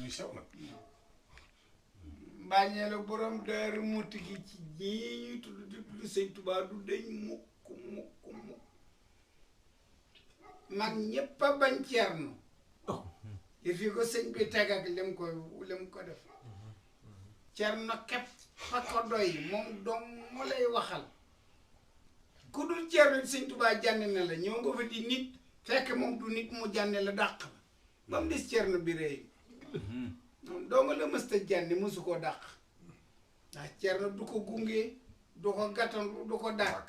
muy sew nag. Mbàññeelu borom Daaru Muti gi ci ñii ñuy tudd di tudd sëñ Tuubaa du deñ mukk mag ñépp a bañ Cerno yi fi ko sëñ bi teg ak lim ko def Cerno képp fa ko doy moom dong mu lay waxal ku dul Cerno sëñ Tuubaa jànni na la ñëw nga fa di nit fekk moom du nit mu jànni la dàq la ba mu des Cerno Birahim moom doo nga la mësta jànni mësu koo dàq ndax Cerno du ko gunge du ko gàttandu du ko dàq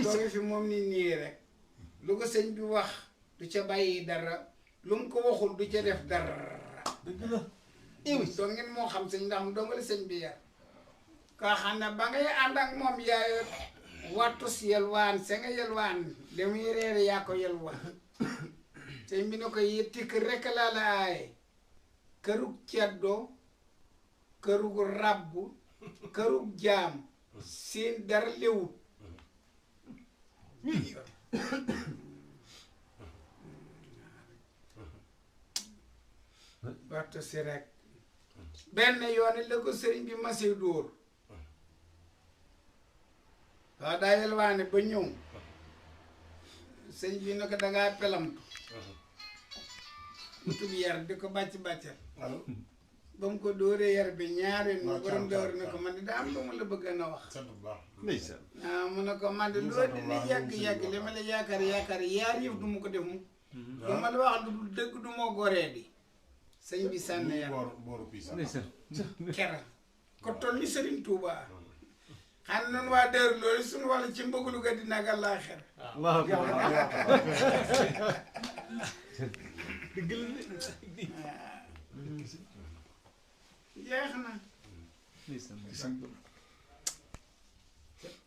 doogi fi moom nit nii rek lu ko sëñ bi wax du ca bàyyi dara lu mu ko waxul du ca def dara doo ngeen moo xam sëñ ndax doo nga la sëñ bi yar kaa xam ne ba ngay ànd ak moom yaayo wattus yelwaan sa nga yelwaan damuy reere yaa ko yelwaan sëñ bi ne ko yetti kër rekk laa la aaye kërug ceddo kërug rabbu kërug jaam seen dara léwut wattu si rek benn yoon la ko sëriñ bi masi dóor waaw daa yelwaane ba ñëw sëñ bi ne ko dangaa pelamtu mutub yar di ko bàcc-bàccal ba mu ko dóoree yar bi ñaari nu borom dóor ne ko man di daa am lu ma la bëgg na wax ah mu ne ko man de loo dina yàgg-yàgg li ma la yaakaar yaar yëf du ma ko def mu du ma la wax lu dul dëgg du ma goree di sëñ bi sànni yar kera ko toll ni Sëriñ Tuubaa xam noonu waa dër loolu suñu wàll ci mbëggulu ga dina ga laa xer jeex na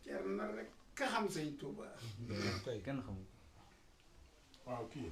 cer na rek ka xam sëñ Tuubaa kenn xamul waaw kii